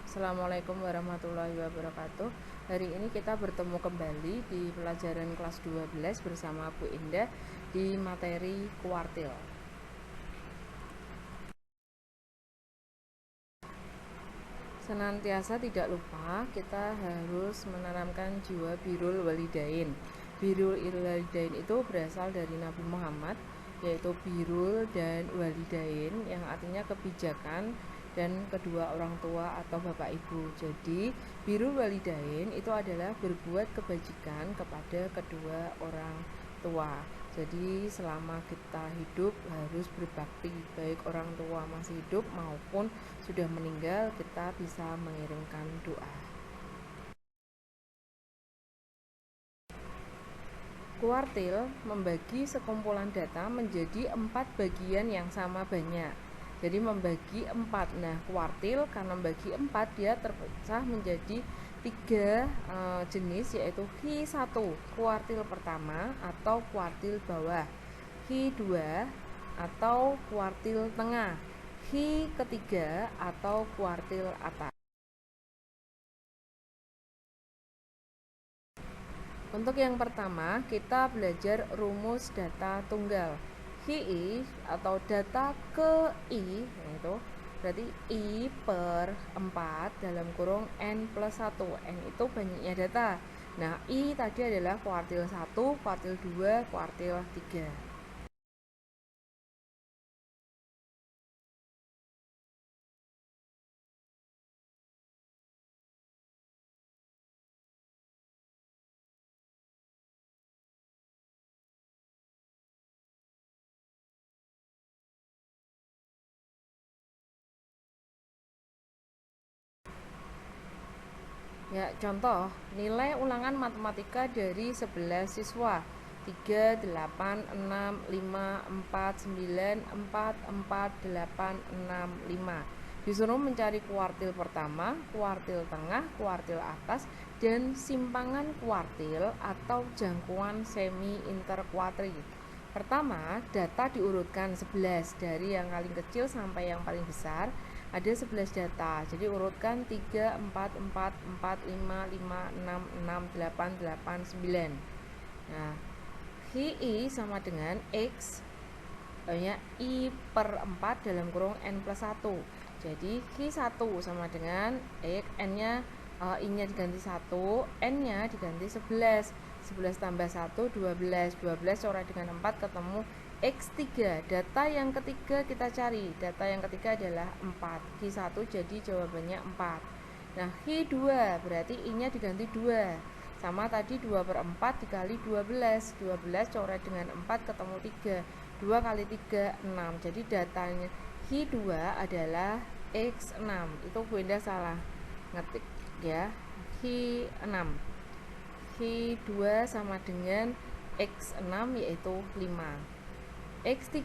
Assalamualaikum warahmatullahi wabarakatuh. Hari ini kita bertemu kembali di pelajaran kelas 12 bersama Bu Indah di materi kuartil. Senantiasa tidak lupa kita harus menanamkan jiwa birrul walidain. Birrul walidain itu berasal dari Nabi Muhammad, yaitu birrul dan walidain yang artinya kebijakan dan kedua orang tua atau bapak ibu. Jadi birrul walidain itu adalah berbuat kebajikan kepada kedua orang tua. Jadi selama kita hidup harus berbakti, baik orang tua masih hidup maupun sudah meninggal, kita bisa mengirimkan doa. Kuartil membagi sekumpulan data menjadi 4 bagian yang sama banyak. Jadi membagi 4. Nah, kuartil karena membagi 4 dia terpecah menjadi 3 jenis, yaitu Q1 kuartil pertama atau kuartil bawah, Q2 atau kuartil tengah, Q ketiga atau kuartil atas. Untuk yang pertama, kita belajar rumus data tunggal. I atau data ke I, yaitu berarti I per 4 dalam kurung N plus 1. N itu banyaknya data. Nah, I tadi adalah kuartil 1, kuartil 2, kuartil 3. Ya, contoh, nilai ulangan matematika dari 11 siswa. 3, 8, 6, 5, 4, 9, 4, 4, 8, 6, 5. Disuruh mencari kuartil pertama, kuartil tengah, kuartil atas, dan simpangan kuartil atau jangkauan semi interkuartil. Pertama, data diurutkan 11 dari yang paling kecil sampai yang paling besar. Ada 11 data, jadi urutkan 3, 4, 4, 4, 5, 5, 6, 6, 8, 8, 9. Nah, I sama dengan X, banyak I per 4 dalam kurung N plus 1. Jadi Q1 sama dengan X, N-nya I-nya diganti 1, N-nya diganti 11. 11 tambah 1, 12. 12 coret dengan 4 ketemu X3. Data yang ketiga kita cari. Data yang ketiga adalah 4. Q1 jadi jawabannya 4. Nah, Q2 berarti I-nya diganti 2. Sama tadi 2 per 4 dikali 12. 12 coret dengan 4 ketemu 3. 2 kali 3, 6. Jadi datanya Q2 adalah X6. Itu Bu Indah salah ngetik ya. Q6. Q2 sama dengan X6 yaitu 5. X3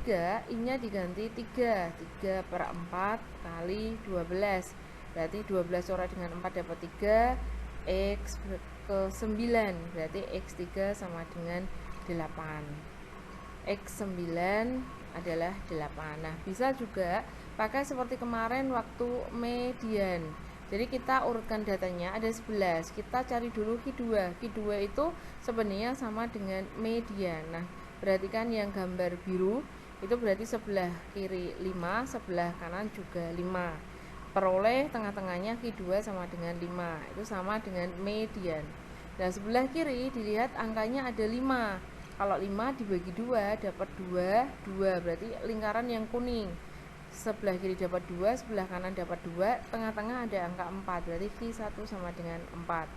I-nya diganti 3. 3 per 4 kali 12. Berarti 12 coret dengan 4 dapat 3. X ke 9. Berarti X3 sama dengan 8. X9 adalah 8. Nah, bisa juga pakai seperti kemarin waktu median. Jadi kita urutkan datanya ada 11. Kita cari dulu Q2. Q2 itu sebenarnya sama dengan median. Nah, perhatikan yang gambar biru itu berarti sebelah kiri 5, sebelah kanan juga 5. Peroleh tengah-tengahnya Q2 sama dengan 5. Itu sama dengan median. Dan sebelah kiri dilihat angkanya ada 5. Kalau 5 dibagi 2 dapat 2, 2 berarti lingkaran yang kuning. Sebelah kiri dapat 2, sebelah kanan dapat 2, tengah-tengah ada angka 4, berarti Q1 sama dengan 4.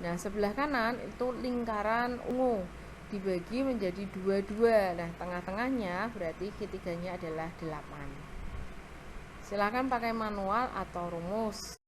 Nah, sebelah kanan itu lingkaran ungu, dibagi menjadi 2, 2. Nah, tengah-tengahnya berarti Q3-nya adalah 8. Silakan pakai manual atau rumus.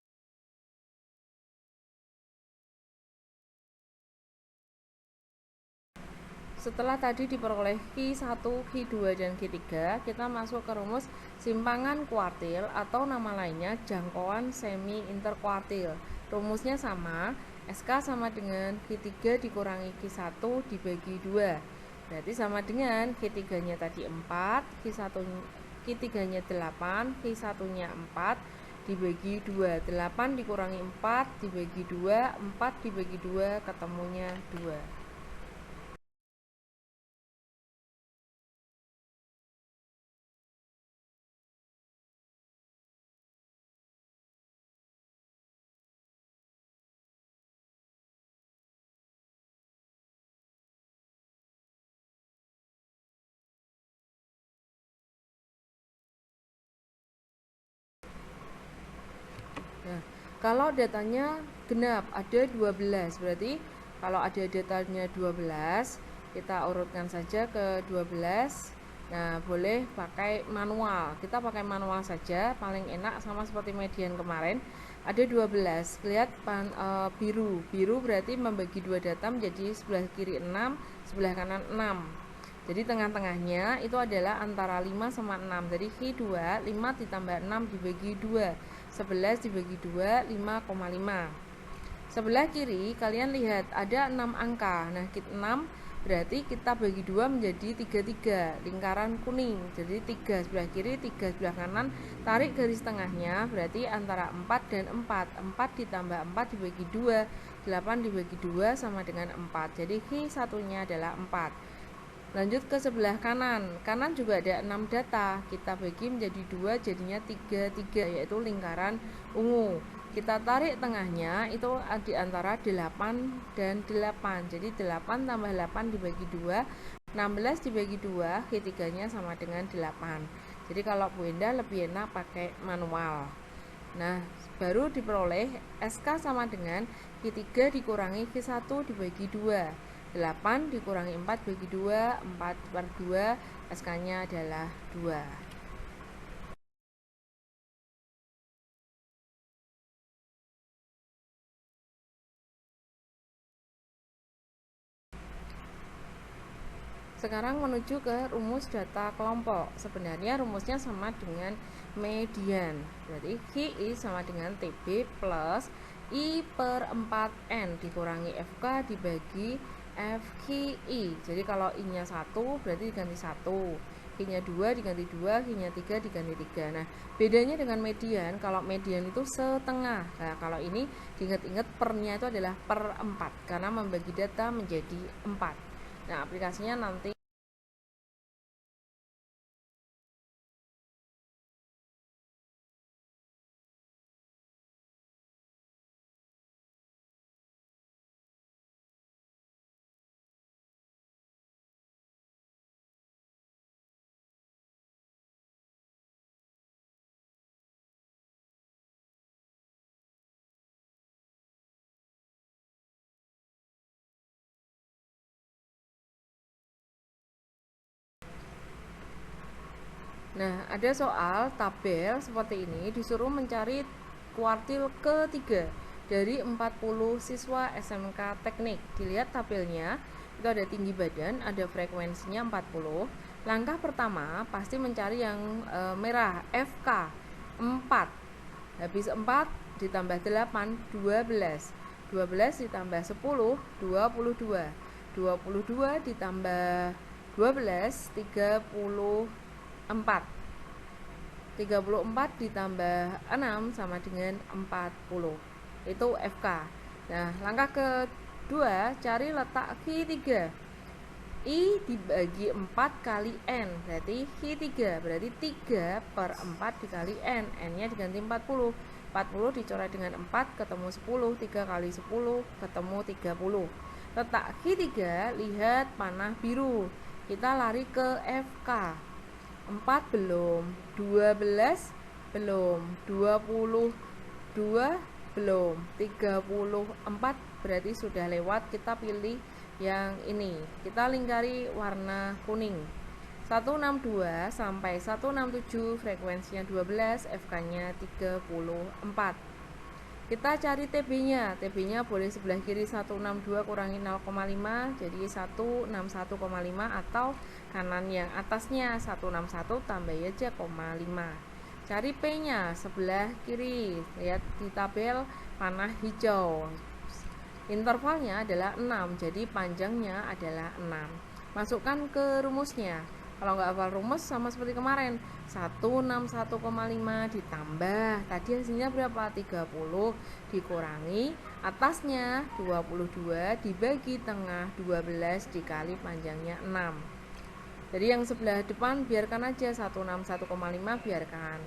Setelah tadi diperoleh Q1, Q2, dan Q3, kita masuk ke rumus simpangan kuartil atau nama lainnya jangkauan semi interkuartil. Rumusnya sama, SK sama dengan Q3 dikurangi Q1 dibagi 2. Berarti sama dengan Q3-nya tadi 4, Q3-nya 8, Q1-nya 4, dibagi 2. 8 dikurangi 4 dibagi 2, 4 dibagi 2 ketemunya 2. Nah, kalau datanya genap ada 12, berarti kalau ada datanya 12, kita urutkan saja ke 12. Nah, boleh pakai manual. Kita pakai manual saja, paling enak, sama seperti median kemarin. Ada 12. Lihat biru. Biru berarti membagi dua data menjadi sebelah kiri 6, sebelah kanan 6. Jadi tengah-tengahnya itu adalah antara 5 sama 6. Jadi Q2 5 ditambah 6 dibagi 2. 11 dibagi 2 5,5. Sebelah kiri kalian lihat ada 6 angka. Nah, 6 berarti kita bagi 2 menjadi 33, lingkaran kuning. Jadi 3 sebelah kiri, 3 sebelah kanan. Tarik garis tengahnya berarti antara 4 dan 4. 4 ditambah 4 dibagi 2, 8 dibagi 2 sama dengan 4. Jadi Q1-nya adalah 4. Lanjut ke sebelah kanan. Kanan juga ada 6 data. Kita bagi menjadi 2 jadinya 33, yaitu lingkaran ungu. Kita tarik tengahnya itu di antara 8 dan 8. Jadi 8 tambah 8 dibagi 2, 16 dibagi 2, Q3-nya sama dengan 8. Jadi kalau Bu Endah lebih enak pakai manual. Nah, baru diperoleh SK sama dengan Q3 dikurangi Q1 dibagi 2. 8 dikurangi 4 bagi 2, 4 per 2, SK-nya adalah 2. Sekarang menuju ke rumus data kelompok. Sebenarnya rumusnya sama dengan median. Berarti QI sama dengan TB plus I per 4N dikurangi FK dibagi FQI. Jadi kalau I-nya 1 berarti diganti 1, I-nya 2 diganti 2, I-nya 3 diganti 3. Nah, bedanya dengan median, kalau median itu setengah. Nah, kalau ini diingat-ingat pernya itu adalah per 4 karena membagi data menjadi 4. Nah, aplikasinya nanti. Nah, ada soal tabel seperti ini, disuruh mencari kuartil ketiga dari 40 siswa SMK Teknik. Dilihat tabelnya, itu ada tinggi badan, ada frekuensinya 40. Langkah pertama pasti mencari yang merah, FK 4. Habis 4 ditambah 8, 12. 12 ditambah 10, 22. 22 ditambah 12, 34. 34 ditambah 6 sama dengan 40. Itu FK. Nah, langkah kedua, cari letak Q3. I dibagi 4 kali N, berarti Q3, berarti 3 per 4 dikali N. N-nya diganti 40. 40 dicoret dengan 4, ketemu 10. 3 kali 10, ketemu 30. Letak Q3, lihat panah biru. Kita lari ke FK. 4 belum, 12 belum, 22 belum, 34 berarti sudah lewat. Kita pilih yang ini, kita lingkari warna kuning. 162 sampai 167 frekuensinya 12, FK-nya 34. Kita cari TB-nya. TB-nya boleh sebelah kiri 162 kurangi 0,5 jadi 161,5, atau kanan yang atasnya 161 tambah aja 0,5. Cari P-nya sebelah kiri. Lihat di tabel panah hijau. Intervalnya adalah 6, jadi panjangnya adalah 6. Masukkan ke rumusnya. Kalau nggak hafal rumus sama seperti kemarin, 161,5 ditambah tadi hasilnya berapa? 30 dikurangi atasnya 22 dibagi tengah 12 dikali panjangnya 6. Jadi yang sebelah depan biarkan aja 161,5 biarkan.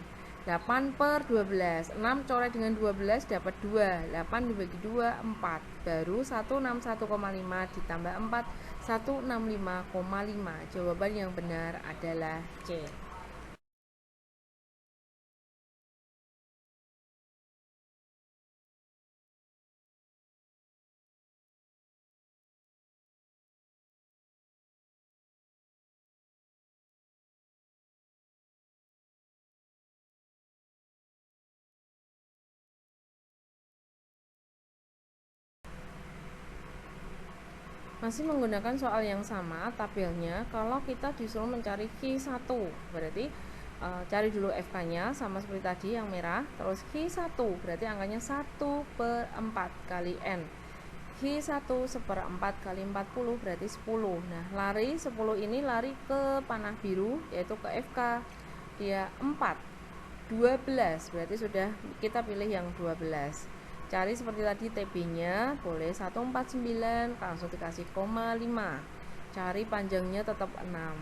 8 per 12, 6 coret dengan 12 dapat 2, 8 dibagi 2, 4, baru 161,5 ditambah 4, 165,5. Jawaban yang benar adalah C. Masih menggunakan soal yang sama, tabelnya kalau kita disuruh mencari Q1, berarti cari dulu FK-nya sama seperti tadi yang merah, terus Q1 berarti angkanya 1 per 4 kali N. Q1 1/4 kali 40 berarti 10. Nah, lari 10 ini lari ke panah biru yaitu ke FK. Dia 4. 12 berarti sudah kita pilih yang 12. Cari seperti tadi TB-nya, boleh 149 langsung dikasih koma 5. Cari panjangnya tetap 6.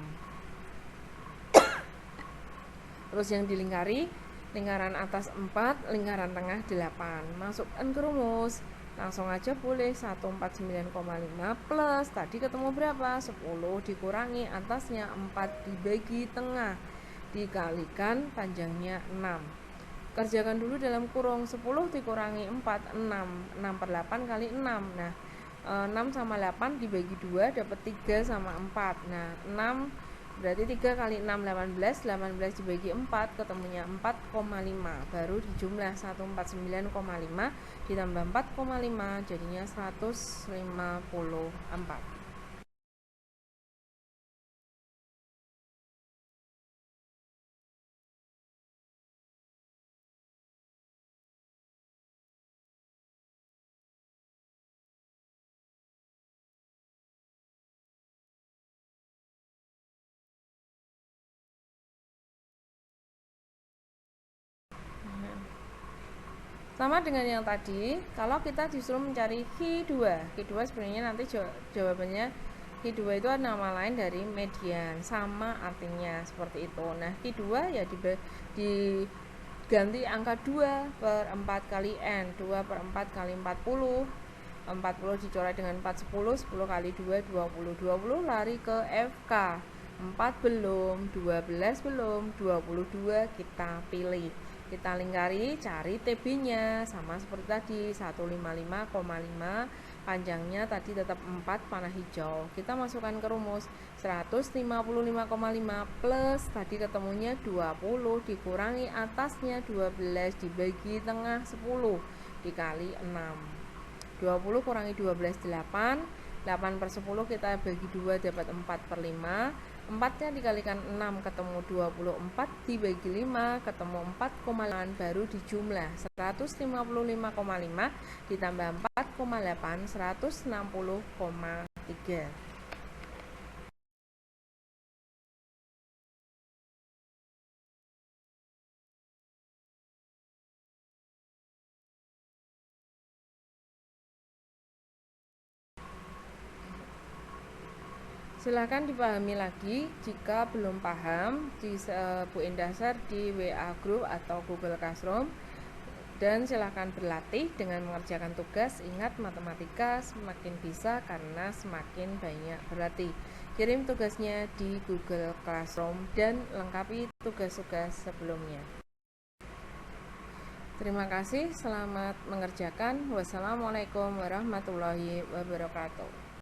Terus yang dilingkari, lingkaran atas 4, lingkaran tengah 8. Masukkan ke rumus. Langsung aja boleh 149,5 plus tadi ketemu berapa? 10 dikurangi atasnya 4 dibagi tengah dikalikan panjangnya 6. Kerjakan dulu dalam kurung 10 dikurangi 4, 6. 6 per 8 kali 6. Nah, 6 sama 8 dibagi 2 dapat 3 sama 4. Nah, 6 berarti 3 kali 6 18, 18 dibagi 4 ketemunya 4,5. Baru dijumlah 149,5 ditambah 4,5 jadinya 154. Sama dengan yang tadi, kalau kita disuruh mencari Q2 sebenarnya nanti jawabannya Q2 itu ada nama lain dari median, sama artinya seperti itu. Nah, Q2 ya diganti angka 2 per 4 kali N, 2 per 4 kali 40, 40 dicoret dengan 4, 10, 10 kali 2, 20, 20 lari ke FK, 4 belum, 12 belum, 22 kita pilih. Kita lingkari, cari TB-nya sama seperti tadi 155,5, panjangnya tadi tetap 4 panah hijau. Kita masukkan ke rumus 155,5 plus tadi ketemunya 20 dikurangi atasnya 12 dibagi tengah 10 dikali 6. 20 kurangi 12 8, 8 per 10 kita bagi 2 dapat 4 per 5, 4 nya dikalikan 6 ketemu 24 dibagi 5 ketemu 4,8 baru dijumlah 155,5 ditambah 4,8 160,3. Silahkan dipahami lagi jika belum paham di Bu Indah share di WA Group atau Google Classroom. Dan silahkan berlatih dengan mengerjakan tugas. Ingat, matematika semakin bisa karena semakin banyak berlatih. Kirim tugasnya di Google Classroom dan lengkapi tugas-tugas sebelumnya. Terima kasih, selamat mengerjakan. Wassalamualaikum warahmatullahi wabarakatuh.